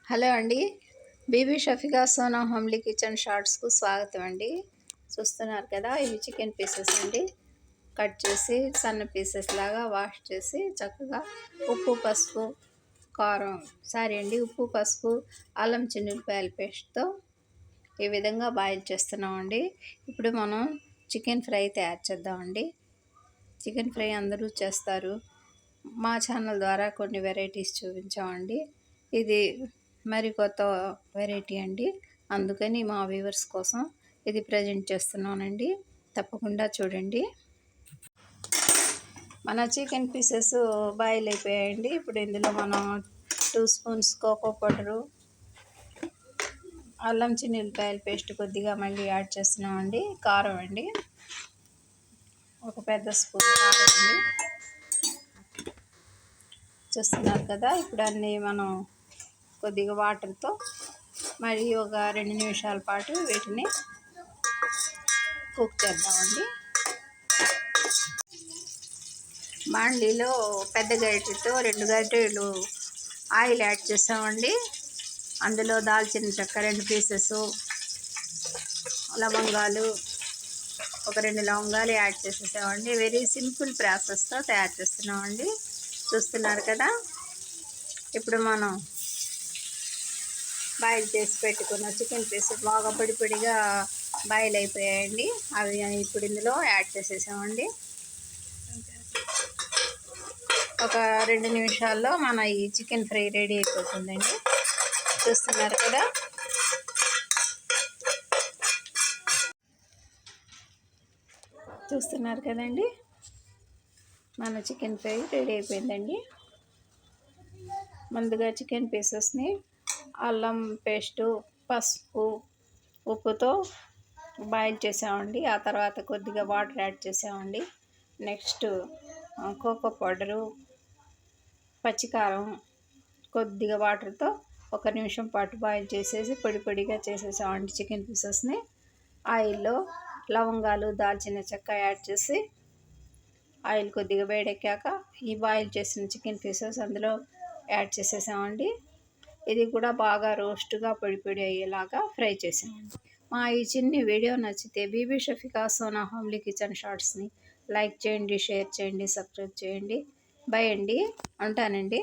Hello అండి. Bibi Shafika Sona homely kitchen షార్ట్స్కు స్వాగతం అండి. చూస్తున్నారు కదా, ఇవి చికెన్ పీసెస్ అండి. కట్ చేసి సన్న పీసెస్ లాగా వాష్ చేసి చక్కగా ఉప్పు పసుపు ఉప్పు పసుపు అల్లం చిన్నులపాయల పేస్ట్తో ఈ విధంగా బాయిల్ చేస్తున్నామండి. ఇప్పుడు మనం చికెన్ ఫ్రై తయారు చేద్దామండి. చికెన్ ఫ్రై అందరూ చేస్తారు. మా ఛానల్ ద్వారా కొన్ని వెరైటీస్ చూపించామండి. ఇది మరి కొత్త వెరైటీ అండి, అందుకని మా వ్యూవర్స్ కోసం ఇది ప్రజెంట్ చేస్తున్నానండి. తప్పకుండా చూడండి. మన చికెన్ పీసెస్ బాయిల్ అయిపోయాయండి. ఇప్పుడు ఇందులో మనం 2 స్పూన్స్ కోకో పౌడరు, అల్లం చిన్నులపాయల పేస్ట్ కొద్దిగా మళ్ళీ యాడ్ చేస్తున్నామండి. కారం అండి, ఒక పెద్ద స్పూన్ కారం అండి. చూస్తున్నారు కదా, ఇప్పుడు అన్నీ మనం కొద్దిగా వాటర్తో మరి ఒక 2 నిమిషాల పాటు వీటిని కుక్ చేద్దామండి. బాండీలో పెద్ద గరిటెతో 2 గరిటెలు ఆయిల్ యాడ్ చేసామండి. అందులో దాల్చిన చెక్క 2 పీసెస్, లవంగాలు ఒక 2 లవంగాలు యాడ్ చేసేసామండి. వెరీ సింపుల్ ప్రాసెస్తో తయారు చేస్తున్నామండి. చూస్తున్నారు కదా, ఇప్పుడు మనం బాయిల్ చేసి పెట్టుకున్న చికెన్ పీసెస్ బాగా పొడి పొడిగా బాయిల్ అయిపోయాయండి. అవి ఇప్పుడు ఇందులో యాడ్ చేసేసామండి. ఒక 2 నిమిషాల్లో మన ఈ చికెన్ ఫ్రై రెడీ అయిపోతుందండి. చూస్తున్నారు కదా, కదండి, మన చికెన్ ఫ్రై రెడీ అయిపోయిందండి. ముందుగా చికెన్ పీసెస్ని అల్లం పేస్టు, పసుపు, ఉప్పుతో బాయిల్ చేసామండి. ఆ తర్వాత కొద్దిగా వాటర్ యాడ్ చేసామండి. నెక్స్ట్ కోకో పౌడరు, పచ్చికారం, కొద్దిగా వాటర్తో 1 నిమిషం పాటు బాయిల్ చేసేసి పొడి పొడిగా చేసేసామండి చికెన్ పీసెస్ని. ఆయిల్లో లవంగాలు, దాల్చిన చెక్క యాడ్ చేసి ఆయిల్ కొద్దిగా వేడెక్కాక ఈ బాయిల్ చేసిన చికెన్ పీసెస్ అందులో యాడ్ చేసేసామండి. ఇది కూడా బాగా రోస్ట్గా పొడి పొడి అయ్యేలాగా ఫ్రై చేసామండి. మా ఈ చిన్ని వీడియో నచ్చితే బీబీ షఫికా సోనా హోమ్లీ కిచెన్ షార్ట్స్ని లైక్ చేయండి, షేర్ చేయండి, సబ్స్క్రైబ్ చేయండి. బై అండి, ఉంటానండి.